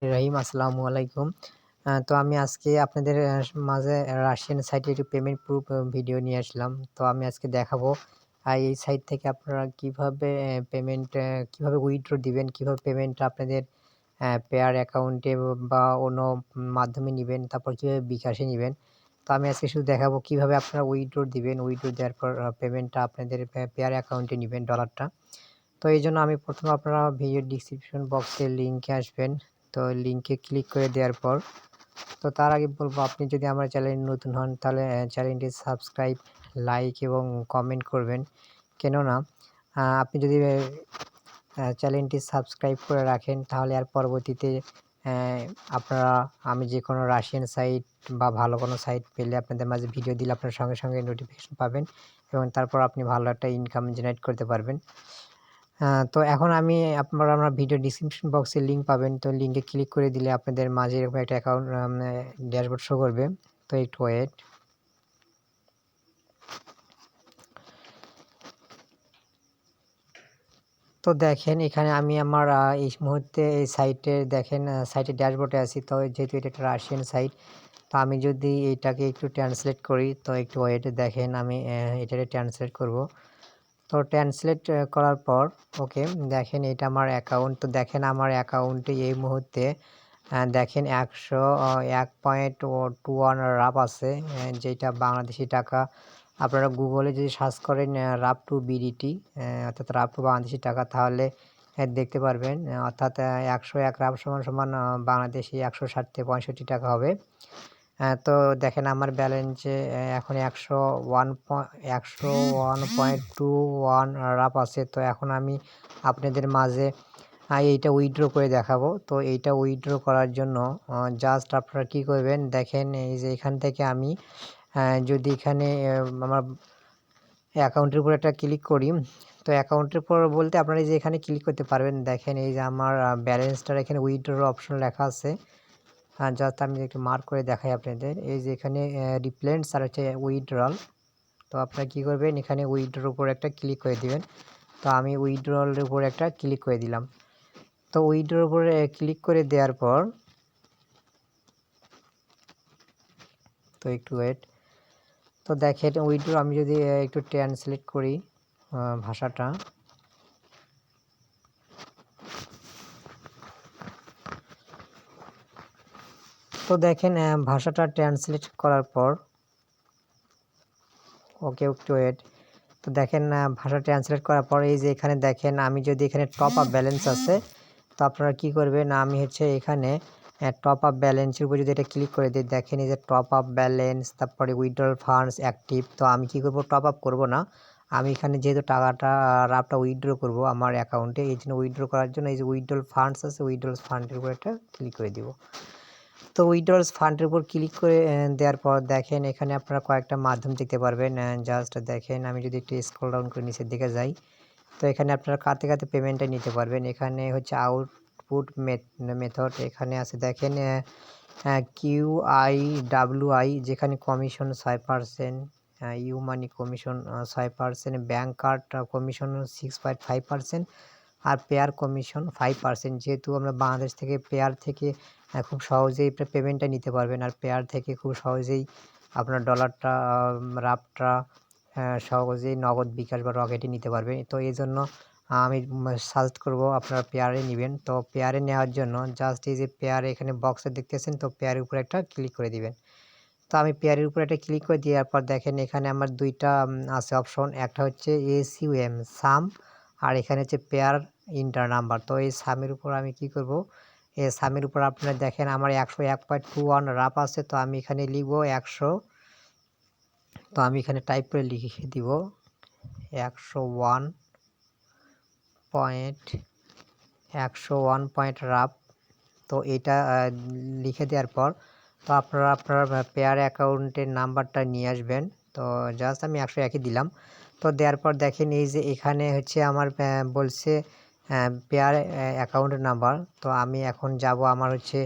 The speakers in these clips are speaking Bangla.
রহিম আসসালামু আলাইকুম। তো আমি আজকে আপনাদের মাঝে রাশিয়ান সাইটের একটি পেমেন্ট প্রুফ ভিডিও নিয়ে আসলাম। তো আমি আজকে দেখাবো এই সাইট থেকে আপনারা কিভাবে পেমেন্ট কিভাবে উইথড্র দিবেন, কিভাবে পেমেন্ট আপনাদের পেয়ার অ্যাকাউন্টে বা অন্য মাধ্যমে নিবেন, তারপর কিভাবে বিকাশে নিবেন। তো আমি আজকে শুধু দেখাবো কিভাবে আপনারা উইথড্র দিবেন। উইথড্র দেওয়ার পর পেমেন্টটা আপনাদের পেয়ার অ্যাকাউন্টে নিবেন ডলারটা। তো এইজন্য আমি প্রথমে আপনারা ভিডিও ডিসক্রিপশন বক্সে লিংকে আসবেন। তো লিংকে ক্লিক করে দেওয়ার পর তো তার আগে বলবো, আপনি যদি আমার চ্যানেলে নতুন হন তাহলে চ্যানেলটি সাবস্ক্রাইব, লাইক এবং কমেন্ট করবেন। কেননা আপনি যদি চ্যানেলটি সাবস্ক্রাইব করে রাখেন তাহলে আর পরবর্তীতে আপনারা আমি যে কোনো রাশিয়ান সাইট বা ভালো কোনো সাইট পেলে আপনাদের মাঝে ভিডিও দিলে আপনার সঙ্গে সঙ্গে নোটিফিকেশন পাবেন এবং তারপর আপনি ভালো একটা ইনকাম জেনারেট করতে পারবেন। তো এখন আমরা ভিডিও ডিসক্রিপশন বক্সে লিঙ্ক পাবেন। তো লিঙ্কে ক্লিক করে দিলে আপনাদের মাঝে এরকম একটা অ্যাকাউন্ট ড্যাশবোর্ড শো করবে। তো একটু ওয়েট। তো দেখেন এখানে আমি আমার এই মুহূর্তে এই সাইটে দেখেন সাইটের ড্যাশবোর্ডে আছি। তো যেহেতু এটা একটা রাশিয়ান সাইট, তো আমি যদি এটাকে একটু ট্রান্সলেট করি, তো একটু ওয়েট। দেখেন আমি এটাকে ট্রান্সলেট করব। তো ট্রান্সলেট করার পর ওকে, দেখেন এটা আমার অ্যাকাউন্ট। তো দেখেন আমার অ্যাকাউন্টে এই মুহূর্তে দেখেন 1.21 রাপ আছে, যেটা বাংলাদেশি টাকা। আপনারা গুগলে যদি সার্চ করেন রাপ টু বিডিটি, অর্থাৎ রাপ টু বাংলাদেশি টাকা, তাহলে দেখতে পারবেন। অর্থাৎ 101 রাপ সমান সমান বাংলাদেশি 160 থেকে 65 টাকা হবে। তো দেখেন আমার ব্যালেন্সে এখন 101.21 রাপ আছে। তো এখন আমি আপনাদের মাঝে এইটা উইথড্র করে দেখাবো। তো এইটা উইথড্র করার জন্য জাস্ট আপনারা কী করবেন, দেখেন এই যে এখান থেকে আমি যদি এখানে আমার অ্যাকাউন্টের উপর একটা ক্লিক করি, তো অ্যাকাউন্টের উপর বলতে আপনারা এই যে এখানে ক্লিক করতে পারবেন। দেখেন এই যে আমার ব্যালেন্সটার এখানে উইথড্র অপশন লেখা আছে। জাস্ট আমি একটু মার্ক করে দেখাই আপনাদের। এই যে এখানে রিপ্লেন্টস আর হচ্ছে উইথড্রল। তো আপনারা কী করবেন, এখানে উইথড্রর উপর একটা ক্লিক করে দিবেন। তো আমি উইথড্রলের উপর একটা ক্লিক করে দিলাম। তো উইথড্রর উপরে ক্লিক করে দেওয়ার পর তো একটু ওয়েট। তো দেখেন উইথড্র আমি যদি একটু ট্রান্সলেট করি ভাষাটা, তো দেখেন ভাষাটা ট্রান্সলেট করার পর ওকে, একটু ওয়েট। তো দেখেন ভাষা ট্রান্সলেট করার পর এই যে এখানে দেখেন আমি যদি এখানে টপ আপ ব্যালেন্স আছে, তো আপনারা কী করবেন, আমি হচ্ছে এখানে টপ আপ ব্যালেন্সের উপর যদি এটা ক্লিক করে দিই, দেখেন এই যে টপ আপ ব্যালেন্স, তারপরে উইথড্রল ফান্ডস অ্যাক্টিভ। তো আমি কী করবো, টপ আপ করবো না, আমি এখানে যেহেতু টাকাটা রাপটা উইথড্র করবো আমার অ্যাকাউন্টে, এই জন্য উইথড্র করার জন্য এই যে উইথড্রল ফান্ডস আছে, উইথড্রল ফান্ডের উপর একটা ক্লিক করে দিব। তো উইথড্রলস ফান্ডের উপর ক্লিক করে দেওয়ার পর দেখেন এখানে আপনারা কয়েকটা মাধ্যম দেখতে পারবেন। জাস্ট দেখেন আমি যদি একটু স্ক্রল ডাউন করে নিচের দিকে যাই, তো এখানে আপনারা কাতে কাতে পেমেন্টটা নিতে পারবেন। এখানে হচ্ছে আউটপুট মেথড এখানে আছে। দেখেন QIWI, যেখানে commission 6%, YooMoney commission 6%, bank card commission 6.5%, আর পেয়ার কমিশন 5%। যেহেতু আমরা বাংলাদেশ থেকে পেয়ার থেকে খুব সহজেই পেমেন্টটা নিতে পারবেন, আর পেয়ার থেকে খুব সহজেই আপনার ডলারটা রাপটা সহজেই নগদ, বিকাশ বা রকেটে নিতে পারবেন। তো এই জন্য আমি সাজেস্ট করব আপনারা পেয়ারে নেবেন। তো পেয়ারে নেওয়ার জন্য জাস্ট এই যে পেয়ার এখানে বক্সে দেখতেছেন, তো পেয়ারের উপরে একটা ক্লিক করে দিবেন। তো আমি পেয়ারের উপরে একটা ক্লিক করে দেওয়ার পর দেখেন এখানে আমার দুইটা আছে অপশন। একটা হচ্ছে SUM সাম, আর এখানে হচ্ছে পেয়ার ইন্টার নাম্বার। তো এই সামের উপর আমি কি করব, এই সামের উপর আপনারা দেখেন আমার 101.21 রাপ আছে। তো আমি এখানে লিখব 100। তো আমি এখানে টাইপ করে লিখে দিব 101 পয়েন্ট রাপ। তো এটা লিখে দেওয়ার পর তো আপনারা আপনার পেয়ার অ্যাকাউন্টের নাম্বারটা নিয়ে আসবেন। তো জাস্ট আমি 101 দিলাম। তো দেওয়ার পর দেখেন এই যে এখানে হচ্ছে আমার বলছে পেয়ার অ্যাকাউন্ট নাম্বার। তো আমি এখন যাব আমার হচ্ছে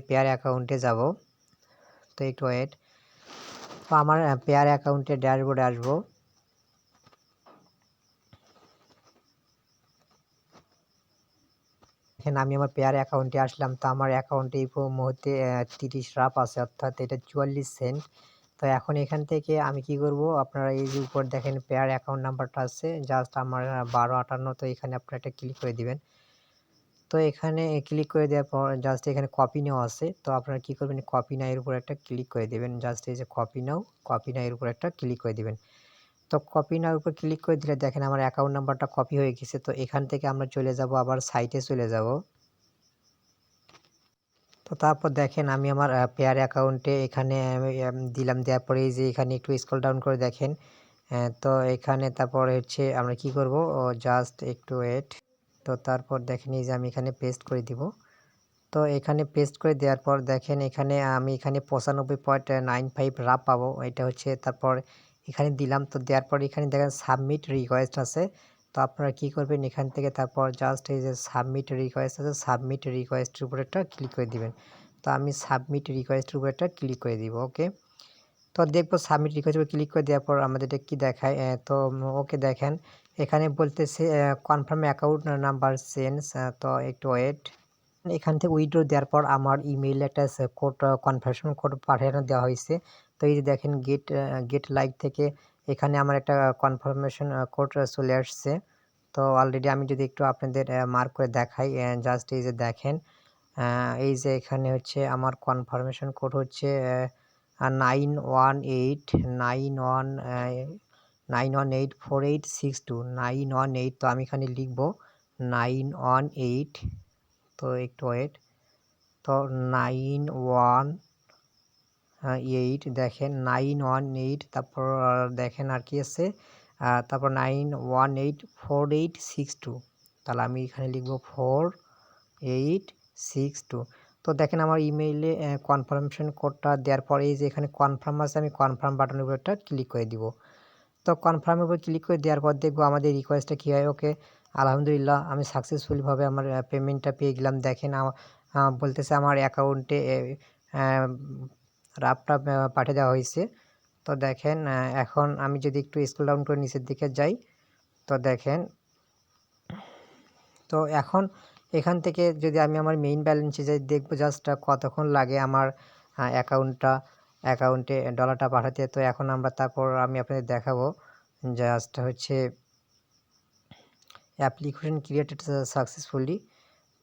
পেয়ার অ্যাকাউন্টে যাব। তো একটু ওয়েট। তো আমার পেয়ার অ্যাকাউন্টের ড্যাশবোর্ডে আসবো। দেখেন আমি আমার পেয়ার অ্যাকাউন্টে আসলাম। তো আমার অ্যাকাউন্টে এই মুহূর্তে 30 রাপ আছে, অর্থাৎ এটা 44 সেন্ট। তো এখন এখান থেকে আমি কি করব, আপনারা এই যে উপর দেখেন পেয়ার অ্যাকাউন্ট নাম্বারটা আছে, জাস্ট আমার 1258, তো এখানে আপনারা এটা ক্লিক করে দিবেন। তো এখানে ক্লিক করে দেওয়ার পর জাস্ট এখানে কপি নাও আছে, তো আপনারা কি করবেন, কপি নাও এর উপর একটা ক্লিক করে দিবেন। জাস্ট এই যে কপি নাও এর উপর একটা ক্লিক করে দিবেন। তো কপি নাও উপর ক্লিক করে দিলে দেখেন আমার অ্যাকাউন্ট নাম্বারটা কপি হয়ে গেছে। তো এখান থেকে আমরা চলে যাব, আবার সাইটে চলে যাব। তো তারপর দেখেন আমি আমার পেয়ার অ্যাকাউন্টে এখানে দিলাম, দেওয়ার পরে এই যে এখানে একটু স্ক্রল ডাউন করে দেখেন। তো এখানে তারপরে হচ্ছে আমরা কি করব, জাস্ট একটু ওয়েট। তো তারপর দেখেন এই যে আমি এখানে পেস্ট করে দিব। তো এখানে পেস্ট করে দেওয়ার পর দেখেন এখানে আমি এখানে 95.95 রাপ পাবো, এটা হচ্ছে। তারপর এখানে দিলাম, তো দেওয়ার পর এখানে দেখেন সাবমিট রিকোয়েস্ট আছে। তো আপনারা কি করবেন, এখান থেকে তারপর জাস্ট এই যে সাবমিট রিকোয়েস্ট আছে, সাবমিট রিকোয়েস্টের উপর একটা ক্লিক করে দিবেন। তো আমি সাবমিট রিকোয়েস্টের উপর একটা ক্লিক করে দিব, ওকে। তো দেখবো সাবমিট রিকোয়েস্টের উপর ক্লিক করে দেওয়ার পর আমাদের এটা কি দেখায়, তো ওকে দেখেন এখানে বলতেছে কনফার্ম অ্যাকাউন্ট নাম্বার চেঞ্জ, তো একটু ওয়েট। এখান থেকে উইথড্র দেওয়ার পর আমার ইমেইলে একটা কোড, কনফার্মেশন কোড পাঠানো দেওয়া হয়েছে। তো এই যে দেখেন গেট লাইক থেকে এখানে আমার একটা কনফার্মেশন কোড চলে আসছে। তো অলরেডি আমি যদি একটু আপনাদের মার্ক করে দেখাই, জাস্ট এই যে দেখেন এই যে এখানে হচ্ছে আমার কনফার্মেশন কোড হচ্ছে 9184862918। 918, তো আমি এখানে লিখব 918। তো একটু ওয়েট। তো 918 দেখেন 918, তারপর দেখেন আর কি আছে, তারপর 9184862। তাহলে আমি এখানে লিখব 4862। তো দেখেন আমার ইমেইলে কনফার্মেশন কোডটা দেওয়ার পরে এই যে এখানে কনফার্ম আছে, আমি কনফার্ম বাটনের উপর একটা ক্লিক করে দিব। তো কনফার্মের উপর ক্লিক করে দেওয়ার পর দেখবো আমাদের রিকোয়েস্টটা কী হয়। ওকে, আলহামদুলিল্লাহ আমি সাকসেসফুলিভাবে আমার পেমেন্টটা পেয়ে গেলাম। দেখেন বলতেছে আমার অ্যাকাউন্টে রাফটা পাঠিয়ে দেওয়া হয়েছে। তো দেখেন এখন আমি যদি একটু স্ক্রল ডাউন করে নিচের দিকে যাই, তো দেখেন, তো এখন এখান থেকে যদি আমি আমার মেইন ব্যালেন্সে যাই, দেখবো জাস্ট কতক্ষণ লাগে আমার অ্যাকাউন্টে ডলারটা পাঠাতে। তো এখন আমরা তারপর আমি আপনাদের দেখাবো, জাস্ট হচ্ছে অ্যাপ্লিকেশন ক্রিয়েটেড সাকসেসফুলি।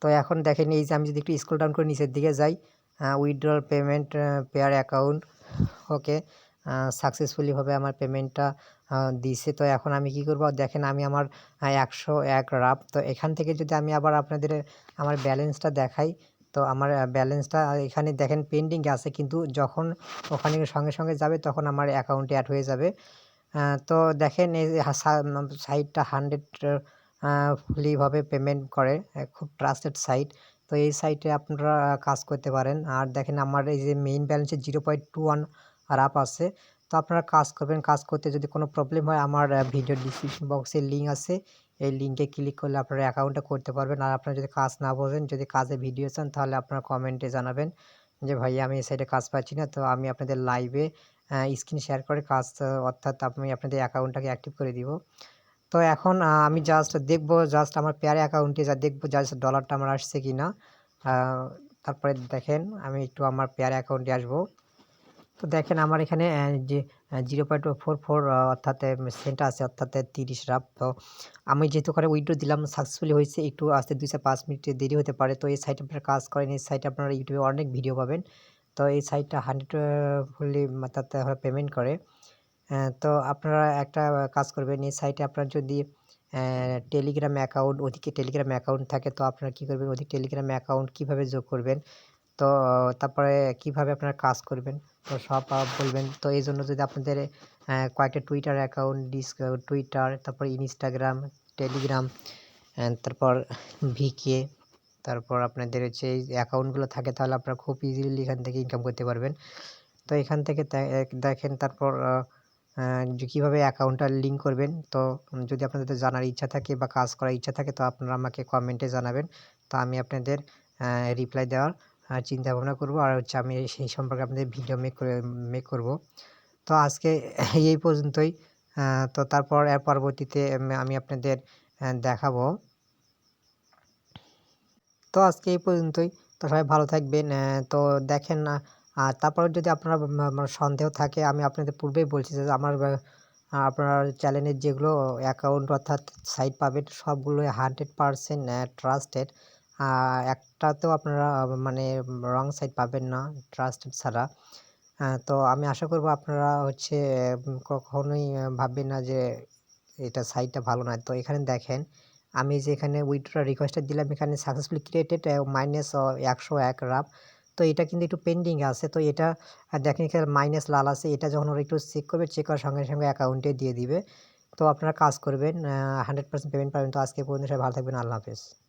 তো এখন দেখেন এই যে আমি যদি একটু স্ক্রল ডাউন করে নিচের দিকে যাই, উইথড্রল পেমেন্ট পেয়ার অ্যাকাউন্ট, ওকে, সাকসেসফুলিভাবে আমার পেমেন্টটা দিছে। তো এখন আমি কি করব, দেখেন আমি আমার 101 রাপ। তো এখান থেকে যদি আমি আবার আপনাদের আমার ব্যালেন্সটা দেখাই, তো আমার ব্যালেন্সটা এখানে দেখেন পেন্ডিংয়ে আছে, কিন্তু যখন ওখানে সঙ্গে সঙ্গে যাবে তখন আমার অ্যাকাউন্টে অ্যাড হয়ে যাবে। তো দেখেন এই যে সাইটটা 100 ফুলিভাবে পেমেন্ট করে, খুব ট্রাস্টেড সাইট। তো এই সাইটে আপনারা কাজ করতে পারেন। আর দেখেন আমার এই যে মেইন ব্যালেন্সে 0.21 রাপ আছে। তো আপনারা কাজ করবেন, কাজ করতে যদি কোনো প্রবলেম হয় আমার ভিডিও ডিসক্রিপশন বক্সে লিঙ্ক আছে, এই লিঙ্কে ক্লিক করলে আপনারা অ্যাকাউন্টটা করতে পারবেন। আর আপনারা যদি কাজ না বোঝেন, যদি কাজে ভিডিও চান, তাহলে আপনারা কমেন্টে জানাবেন যে ভাইয়া আমি এই সাইটে কাজ পাচ্ছি না। তো আমি আপনাদের লাইভে স্ক্রিন শেয়ার করে কাজ, অর্থাৎ আমি আপনাদের অ্যাকাউন্টটাকে অ্যাক্টিভ করে দিব। তো এখন আমি জাস্ট দেখব, জাস্ট আমার পেয়ার অ্যাকাউন্টে যা দেখব জাস্ট ডলারটা আমার আসছে কি না। তারপরে দেখেন আমি একটু আমার পেয়ার অ্যাকাউন্টে আসব। তো দেখেন আমার এখানে যে 0.44 অর্থাৎ সেন্ট আছে, অর্থাৎ 30 রাপ। তো আমি যেহেতু করে উইথড্র দিলাম, সাকসেসফুলি হয়েছে। একটু আসতে 2-5 মিনিট দেরি হতে পারে। তো এই সাইটে আপনারা কাজ করেন, এই সাইটে আপনারা ইউটিউবে অনেক ভিডিও পাবেন। তো এই সাইটটা 100 ফুললি অর্থাৎ পেমেন্ট করে। তো আপনারা একটা কাজ করবেন, এই সাইটে আপনার যদি টেলিগ্রাম অ্যাকাউন্ট, ওদিকে টেলিগ্রাম অ্যাকাউন্ট থাকে, তো আপনারা কী করবেন, ওদিকে টেলিগ্রাম অ্যাকাউন্ট কীভাবে যোগ করবেন, তো তারপরে কিভাবে আপনারা কাজ করবেন, তো সব বলবেন। তো এই জন্য যদি আপনাদের কয়েকটা টুইটার অ্যাকাউন্ট, টুইটার, তারপর ইনস্টাগ্রাম, টেলিগ্রাম, তারপর ভিকে, তারপর আপনাদের হচ্ছে এই অ্যাকাউন্টগুলো থাকে, তাহলে আপনারা খুব ইজিলি এখান থেকে ইনকাম করতে পারবেন। তো এখান থেকে দেখেন তারপর যে কীভাবে অ্যাকাউন্টটা লিঙ্ক করবেন। তো যদি আপনাদের জানার ইচ্ছা থাকে বা কাজ করার ইচ্ছা থাকে, তো আপনারা আমাকে কমেন্টে জানাবেন। তো আমি আপনাদের রিপ্লাই দেওয়ার চিন্তা ভাবনা করব, আর হচ্ছে আমি সেই সম্পর্কে আপনাদের ভিডিও মেক করব। তো আজকে এই পর্যন্তই। তো তারপর এর পরবর্তীতে আমি আপনাদের দেখাবো। তো আজকে এই পর্যন্তই। তো সবাই ভালো থাকবেন। তো দেখেন আর তারপরেও যদি আপনারা সন্দেহ থাকে আমি আপনাদের পূর্বেই বলছি যে আমার আপনার চ্যানেলের যেগুলো অ্যাকাউন্ট অর্থাৎ সাইট পাবেন সবগুলোই 100% ট্রাস্টেড। একটাতেও আপনারা মানে রং সাইট পাবেন না ট্রাস্টেড ছাড়া। তো আমি আশা করব আপনারা হচ্ছে কখনোই ভাববেন না যে এটা সাইটটা ভালো না। তো এখানে দেখেন আমি যে এখানে উইথড্র রিকোয়েস্টটা দিলাম এখানে সাকসেসফুলি ক্রিয়েটেড মাইনাস 101 রাপ। তো এটা কিন্তু একটু পেন্ডিং আছে। তো এটা দেখেন এখানে মাইনাস লাল আছে। এটা যখন ওরা একটু চেক করবে, চেক করার সঙ্গে, সঙ্গে অ্যাকাউন্টে দিয়ে দিবে। তো আপনারা কাজ করবেন 100% পেমেন্ট পাবেন। তো আজকে পর্যন্ত সবাই ভালো থাকবেন। আল্লাহ হাফেজ।